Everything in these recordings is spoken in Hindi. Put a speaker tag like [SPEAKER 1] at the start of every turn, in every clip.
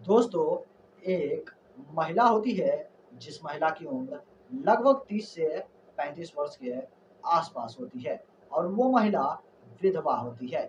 [SPEAKER 1] दोस्तों, एक महिला होती है जिस महिला की उम्र लगभग 30 से 35 वर्ष के आसपास होती है और वो महिला विधवा होती है।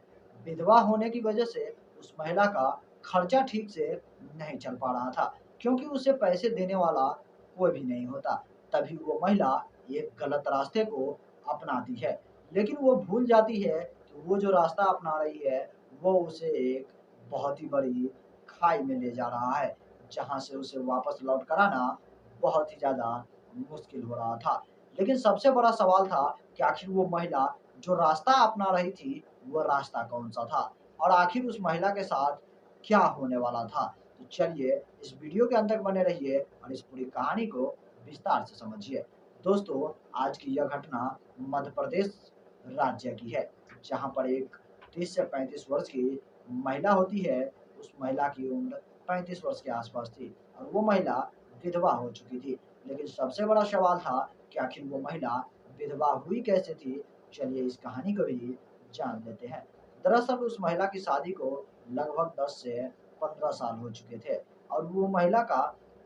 [SPEAKER 1] विधवा होने की वजह से उस महिला का खर्चा ठीक से नहीं चल पा रहा था क्योंकि उसे पैसे देने वाला कोई भी नहीं होता। तभी वो महिला एक गलत रास्ते को अपनाती है, लेकिन वो भूल जाती है कि वो जो रास्ता अपना रही है वो उसे एक बहुत ही बड़ी खाई में ले जा रहा है, जहाँ से उसे वापस लौट कर आना बहुत ही ज़्यादा मुश्किल हो रहा था। लेकिन सबसे बड़ा सवाल था कि आखिर वो महिला जो रास्ता अपना रही थी, वो रास्ता कौन-सा था? और आखिर उस महिला के साथ क्या होने वाला था? तो चलिए इस वीडियो के अंत तक बने रहिए और इस पूरी कहानी को विस्तार से समझिए। दोस्तों, आज की यह घटना मध्य प्रदेश राज्य की है, जहाँ पर एक 30 से 35 वर्ष की महिला होती है। उस महिला की उम्र 35 वर्ष के आसपास थी और वो महिला विधवा हो चुकी थी। लेकिन सबसे बड़ा सवाल था कि आखिर वो महिला विधवा हुई कैसे थी? चलिए इस कहानी को भी जान लेते हैं। दरअसल उस महिला की शादी को लगभग 10 से 15 साल हो चुके थे और वो महिला का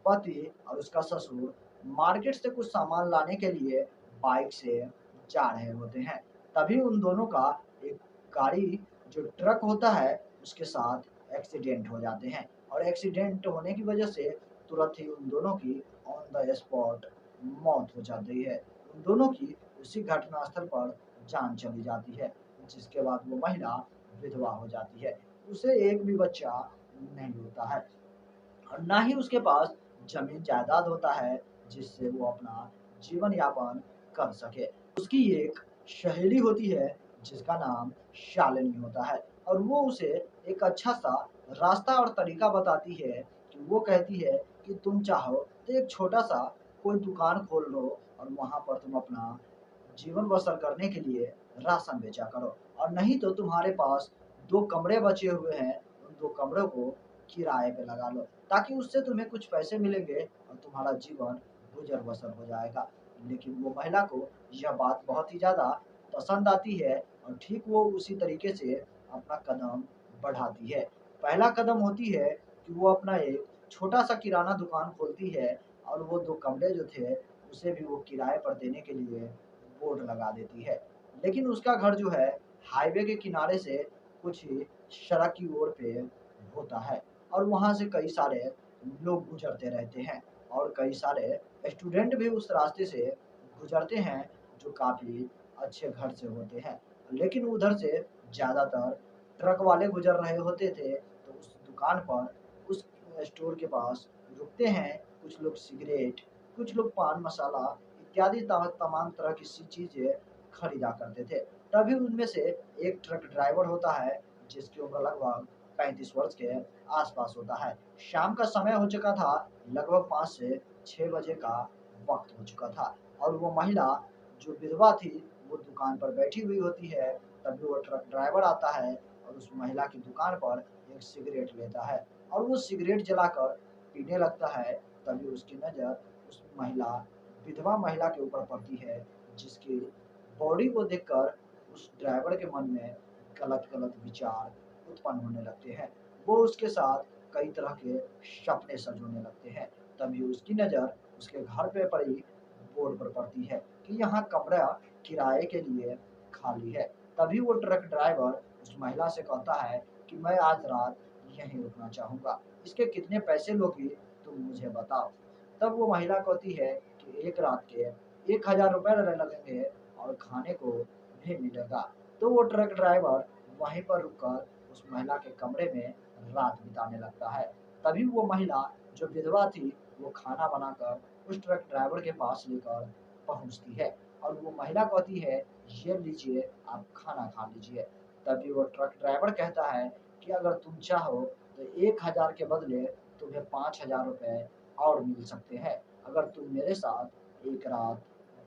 [SPEAKER 1] पति और उसका ससुर मार्केट से कुछ सामान लाने के लिए बाइक से जा रहे होते हैं। तभी उन दोनों का एक गाड़ी जो ट्रक होता है उसके साथ एक्सीडेंट हो जाते हैं और एक्सीडेंट होने की वजह से तुरंत ही उन दोनों की ऑन द स्पॉट मौत हो जाती है। उन दोनों की उसी घटनास्थल पर जान चली जाती है, जिसके बाद वो महिला विधवा हो जाती है। उसे एक भी बच्चा नहीं होता है और ना ही उसके पास ज़मीन जायदाद होता है, जिससे वो अपना जीवन यापन कर सके। उसकी एक सहेली होती है जिसका नाम शालिनी होता है और वो उसे एक अच्छा-सा रास्ता और तरीका बताती है कि वो कहती है कि तुम चाहो तो एक छोटा-सा कोई दुकान खोल लो और वहाँ पर तुम अपना जीवन बसर करने के लिए राशन बेचा करो और नहीं तो तुम्हारे पास 2 कमरे बचे हुए हैं, उन 2 कमरों को किराए पे लगा लो, ताकि उससे तुम्हें कुछ पैसे मिलेंगे और तुम्हारा जीवन गुज़र-बसर हो जाएगा। लेकिन वो महिला को यह बात बहुत ही ज़्यादा पसंद आती है और ठीक वो उसी तरीके से अपना कदम बढ़ाती है। पहला कदम होती है कि वो अपना एक छोटा-सा किराना दुकान खोलती है और वो 2 कमरे जो थे, उसे भी वो किराए पर देने के लिए बोर्ड लगा देती है। लेकिन उसका घर जो है हाईवे के किनारे से कुछ ही सड़क की ओर पे होता है और वहाँ से कई सारे लोग गुज़रते रहते हैं और कई सारे स्टूडेंट भी उस रास्ते से गुज़रते हैं, जो काफ़ी अच्छे घर से होते हैं। लेकिन उधर से ज़्यादातर ट्रक वाले गुज़र रहे होते थे, तो उस दुकान पर, उस स्टोर के पास रुकते हैं। कुछ लोग सिगरेट, कुछ लोग पान मसाला इत्यादि तमाम तरह की सी चीज़ें खरीदा करते थे। तभी उनमें से एक ट्रक ड्राइवर होता है, जिसकी उम्र लगभग 35 वर्ष के आस-पास होता है। शाम का समय हो चुका था, लगभग 5 से 6 बजे का वक़्त हो चुका था और वो महिला जो विधवा थी, वो दुकान पर बैठी हुई होती है। तभी वो ट्रक ड्राइवर आता है और उस महिला की दुकान पर एक सिगरेट लेता है और वो सिगरेट जलाकर पीने लगता है। तभी उसकी नज़र उस महिला विधवा महिला के ऊपर पड़ती है, जिसकी बॉडी को देखकर उस ड्राइवर के मन में गलत-गलत विचार उत्पन्न होने लगते हैं। वो उसके साथ कई तरह के सपने संजोने लगते हैं। तभी उसकी नज़र उसके घर पे पड़ी बोर्ड पर पड़ती है कि यहाँ कमरा किराए के लिए खाली है। तभी वो ट्रक ड्राइवर उस महिला से कहता है कि मैं आज रात यहीं रुकना चाहूँगा। इसके कितने पैसे लोगी तुम मुझे बताओ। तब वो महिला कहती है कि एक रात के 1000 रुपए लगेंगे और खाने को भी मिलेगा। तो वो ट्रक ड्राइवर वहीं पर रुककर उस महिला के कमरे में रात बिताने लगता है। तभी वो महिला जो विधवा थी, वो खाना बनाकर उस ट्रक ड्राइवर के पास लेकर पहुँचती है और वो महिला कहती है, "ये लीजिए, आप खाना खा लीजिए।" तभी वो ट्रक ड्राइवर कहता है कि अगर तुम चाहो तो 1000 के बदले तुम्हें 5000 रुपए और मिल सकते हैं, अगर तुम मेरे साथ एक रात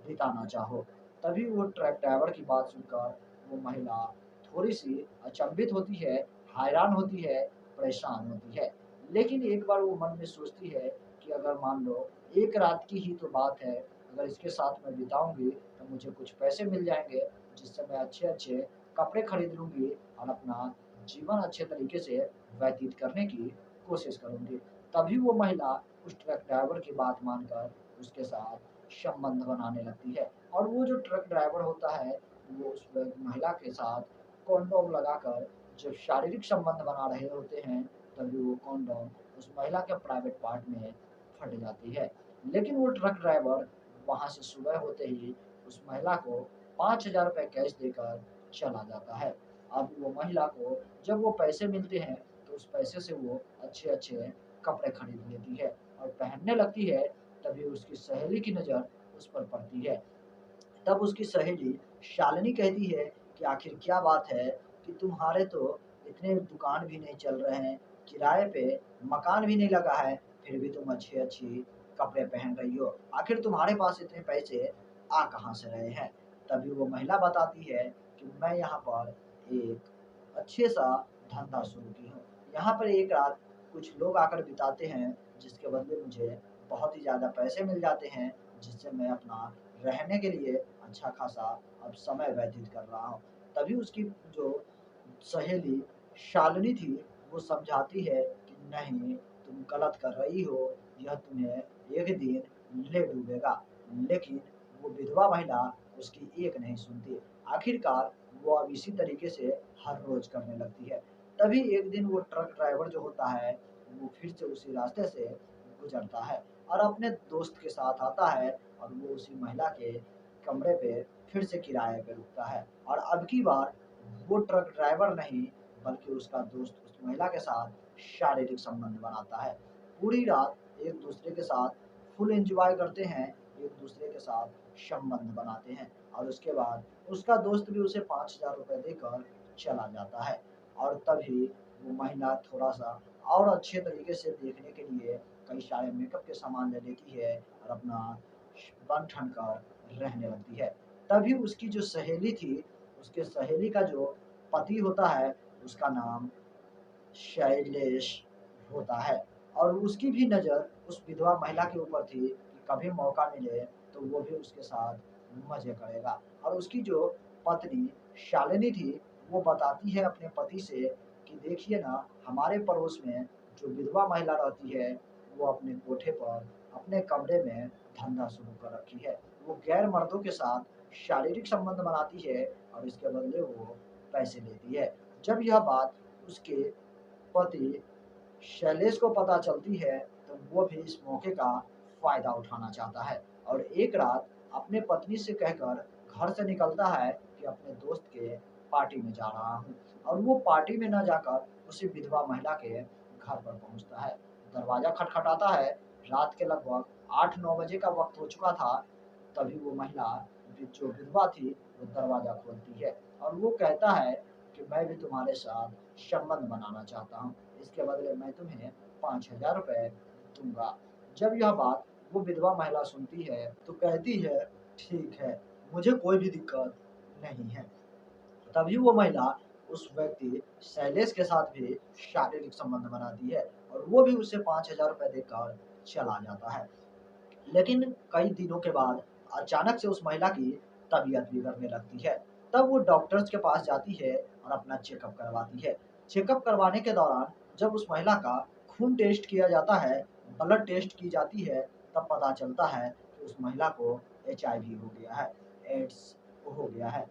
[SPEAKER 1] बिताना चाहो। तभी वो ट्रक ड्राइवर की बात सुनकर वो महिला थोड़ी-सी अचंभित होती है, हैरान होती है, परेशान होती है। लेकिन एक बार वो मन में सोचती है कि अगर मान लो एक रात की ही तो बात है, अगर इसके साथ मैं बिताऊँगी तो मुझे कुछ पैसे मिल जाएँगे, जिससे मैं अच्छे-अच्छे कपड़े खरीद लूँगी और अपना जीवन अच्छे तरीके से व्यतीत करने की कोशिश करूंगी। तभी वो महिला उस ट्रक ड्राइवर की बात मानकर उसके साथ संबंध बनाने लगती है और वो जो ट्रक ड्राइवर होता है वो उस महिला के साथ कॉन्डोम लगाकर जब शारीरिक संबंध बना रहे होते हैं तभी वो कॉन्डोम उस महिला के प्राइवेट पार्ट में फट जाती है। लेकिन वो ट्रक ड्राइवर वहां से सुबह होते ही उस महिला को 5,000 रुपये कैश देकर चला जाता है। अब वो महिला को जब वो पैसे मिलते हैं तो उस पैसे से वो अच्छे अच्छे कपड़े खरीद लेती है और पहनने लगती है। तभी उसकी सहेली की नज़र उस पर पड़ती है। तब उसकी सहेली शालिनी कहती है कि आखिर क्या बात है कि तुम्हारे तो इतने दुकान भी नहीं चल रहे हैं, किराए पे मकान भी नहीं लगा है, फिर भी तुम अच्छी अच्छी कपड़े पहन रही हो, आखिर तुम्हारे पास इतने पैसे आ कहाँ से रहे हैं। तभी वो महिला बताती है कि मैं यहाँ पर एक अच्छे सा धंधा शुरू की हूँ। यहाँ पर एक रात कुछ लोग आकर बिताते हैं जिसके बदले मुझे बहुत ही ज़्यादा पैसे मिल जाते हैं, जिससे मैं अपना रहने के लिए अच्छा खासा अब समय व्यतीत कर रहा हूँ। तभी उसकी जो सहेली शालिनी थी वो समझाती है कि नहीं, तुम गलत कर रही हो, यह तुम्हें एक दिन ले डूबेगा। लेकिन वो विधवा महिला उसकी एक नहीं सुनती। आखिरकार वो अब इसी तरीके से हर रोज करने लगती है। तभी एक दिन वो ट्रक ड्राइवर जो होता है वो फिर से उसी रास्ते से गुजरता है और अपने दोस्त के साथ आता है और वो उसी महिला के कमरे पे फिर से किराए पे रुकता है और अब की बार वो ट्रक ड्राइवर नहीं बल्कि उसका दोस्त उस महिला के साथ शारीरिक संबंध बनाता है। पूरी रात एक दूसरे के साथ फुल एंजॉय करते हैं, एक दूसरे के साथ संबंध बनाते हैं और उसके बाद उसका दोस्त भी उसे 5,000 रुपये देकर चला जाता है। और तभी वो महिला थोड़ा सा और अच्छे तरीके से देखने के लिए कई सारे मेकअप के सामान ले लेती है और अपना बन ठन कर रहने लगती है। तभी उसकी जो सहेली थी, उसके सहेली का जो पति होता है उसका नाम शैलेश होता है और उसकी भी नज़र उस विधवा महिला के ऊपर थी कि कभी मौका मिले तो वो भी उसके साथ मज़े करेगा। और उसकी जो पत्नी शालिनी थी वो बताती है अपने पति से कि देखिए ना, हमारे पड़ोस में जो विधवा महिला रहती है वो अपने कोठे पर अपने कमरे में धंधा शुरू कर रखी है। वो गैर मर्दों के साथ शारीरिक संबंध बनाती है और इसके बदले वो पैसे लेती है। जब यह बात उसके पति शैलेश को पता चलती है तो वो भी इस मौके का फायदा उठाना चाहता है और एक रात अपने पत्नी से कहकर घर से निकलता है कि अपने दोस्त के पार्टी में जा रहा हूँ और वो पार्टी में न जाकर उसी विधवा महिला के घर पर पहुँचता है। दरवाजा खटखटाता है। रात के लगभग 8-9 बजे का वक्त हो चुका था। तभी वो महिला जो विधवा थी वो दरवाजा खोलती है और वो कहता है कि मैं भी तुम्हारे साथ संबंध बनाना चाहता हूँ, इसके बदले मैं तुम्हें 5,000 रुपये दूंगा। जब यह बात वो विधवा महिला सुनती है तो कहती है ठीक है, मुझे कोई भी दिक्कत नहीं है। तभी वो महिला उस व्यक्ति शैलेश के साथ भी शारीरिक संबंध बनाती है और वो भी उसे 5,000 रुपये देकर चला जाता है। लेकिन कई दिनों के बाद अचानक से उस महिला की तबीयत बिगड़ने लगती है। तब वो डॉक्टर्स के पास जाती है और अपना चेकअप करवाती है। चेकअप करवाने के दौरान जब उस महिला का खून टेस्ट किया जाता है, ब्लड टेस्ट की जाती है, तब पता चलता है कि उस महिला को एचआईवी हो गया है, एड्स हो गया है,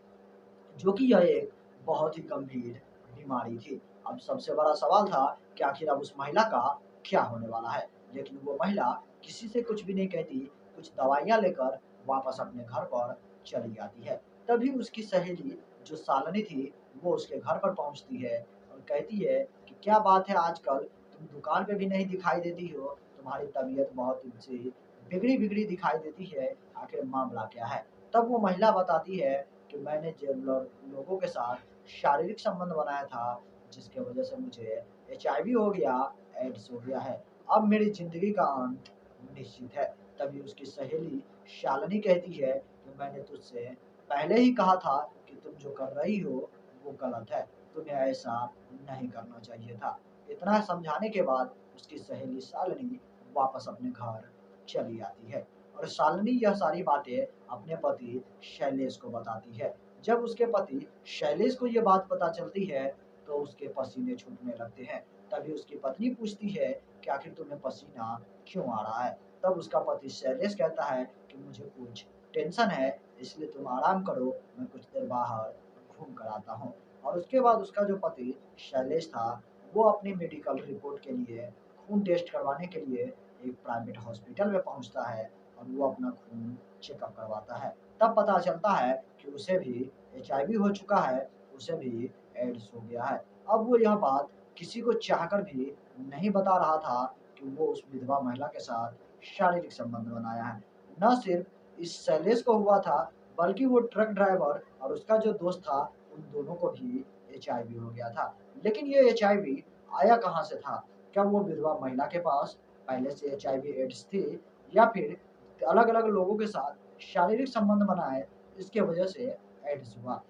[SPEAKER 1] जो कि यह एक बहुत ही गंभीर बीमारी थी। अब सबसे बड़ा सवाल था कि आखिर अब उस महिला का क्या होने वाला है। लेकिन वो महिला किसी से कुछ भी नहीं कहती, कुछ दवाइयाँ लेकर वापस अपने घर पर चली आती है। तभी उसकी सहेली जो शालिनी थी वो उसके घर पर पहुँचती है और कहती है कि क्या बात है, आजकल तुम दुकान पे भी नहीं दिखाई देती हो, तुम्हारी तबीयत बहुत सी बिगड़ी-बिगड़ी दिखाई देती है, आखिर मामला क्या है? तब वो महिला बताती है कि मैंने जिन लोगों के साथ शारीरिक संबंध बनाया था, जिसके वजह से मुझे एचआईवी हो गया, एड्स हो गया है। अब मेरी ज़िंदगी का अंत निश्चित है। तभी उसकी सहेली शालिनी कहती है कि मैंने तुझसे पहले ही कहा था कि तुम जो कर रही हो वो गलत है, तुम्हें ऐसा नहीं करना चाहिए था। इतना समझाने के बाद उसकी सहेली शालिनी वापस अपने घर चली आती है और शालिनी यह सारी बातें अपने पति शैलेश को बताती है। जब उसके पति शैलेश को ये बात पता चलती है तो उसके पसीने छूटने लगते हैं तभी उसकी पत्नी पूछती है कि आखिर तुम्हें पसीना क्यों आ रहा है। तब उसका पति शैलेश कहता है कि मुझे कुछ टेंशन है, इसलिए तुम आराम करो, मैं कुछ देर बाहर घूम कर आता हूँ। और उसके बाद उसका जो पति शैलेश था, वो अपनी मेडिकल रिपोर्ट के लिए खून टेस्ट करवाने के लिए एक प्राइवेट हॉस्पिटल में पहुंचता है और वो अपना खून चेकअप करवाता है। तब पता चलता है कि उसे भी एचआईवी हो चुका है, उसे भी एड्स हो गया है। अब वो यह बात किसी को चाहकर भी नहीं बता रहा था कि वो उस विधवा महिला के साथ शारीरिक संबंध बनाया है। न सिर्फ इस शैलेश को हुआ था, बल्कि वो ट्रक ड्राइवर और उसका जो दोस्त था, उन दोनों को भी एचआईवी हो गया था। लेकिन ये एचआईवी आया कहाँ से था? क्या वो विधवा महिला के पास पहले से एचआईवी एड्स थी, या फिर अलग-अलग लोगों के साथ शारीरिक संबंध बनाए, इसके वजह से एड्स हुआ?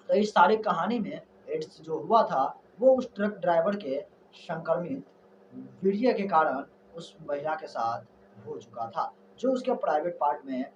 [SPEAKER 1] तो इस सारी कहानी में एड्स जो हुआ था, वो उस ट्रक ड्राइवर के संक्रमित वीर्य के कारण उस महिला के साथ हो चुका था। जो उसके प्राइवेट पार्ट में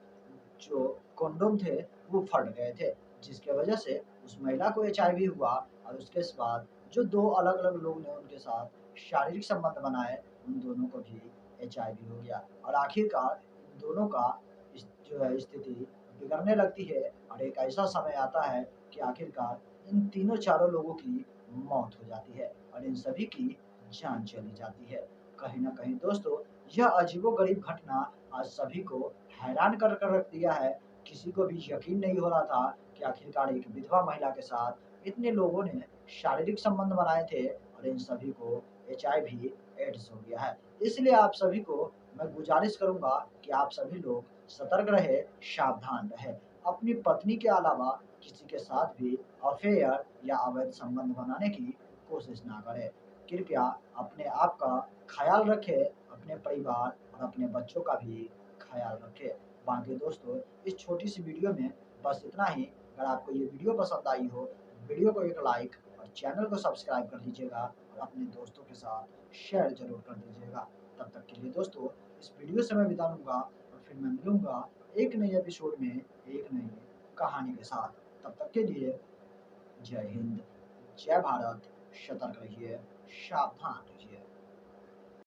[SPEAKER 1] जो कंडोम थे, वो फट गए थे, जिसके वजह से उस महिला को एचआईवी हुआ। और उसके बाद जो दो अलग-अलग लोग ने उनके साथ शारीरिक संबंध बनाए, उन दोनों को भी एचआईवी हो गया और आखिरकार इन दोनों का जो है स्थिति बिगड़ने लगती है और एक ऐसा समय आता है कि आखिरकार इन तीनों चारों लोगों की मौत हो जाती है और इन सभी की जान चली जाती है। कहीं न कहीं दोस्तों, यह अजीबो-गरीब घटना आज सभी को हैरान कर रख दिया है। किसी को भी यकीन नहीं हो रहा था कि आखिरकार एक विधवा महिला के साथ इतने लोगों ने शारीरिक संबंध बनाए थे और इन सभी को एचआईवी एड्स हो गया है। इसलिए आप सभी को मैं गुज़ारिश करूँगा कि आप सभी लोग सतर्क रहें, सावधान रहें। अपनी पत्नी के अलावा किसी के साथ भी अफ़ेयर या अवैध संबंध बनाने की कोशिश ना करें। कृपया अपने आप का ख़्याल रखें, अपने परिवार और अपने बच्चों का भी ख़्याल रखें। बाकी दोस्तों, इस छोटी-सी वीडियो में बस इतना ही। अगर आपको ये वीडियो पसंद आई हो, वीडियो को एक लाइक और चैनल को सब्सक्राइब कर लीजिएगा और अपने दोस्तों के साथ शेयर ज़रूर कर दीजिएगा। तब तक के लिए दोस्तों, इस वीडियो से मैं विदा लूँगा और फिर मैं मिलूँगा एक नए एपिसोड में, एक नई कहानी के साथ। तब तक के लिए जय हिंद, जय भारत, सतर्क रहिए, सावधान रहिए।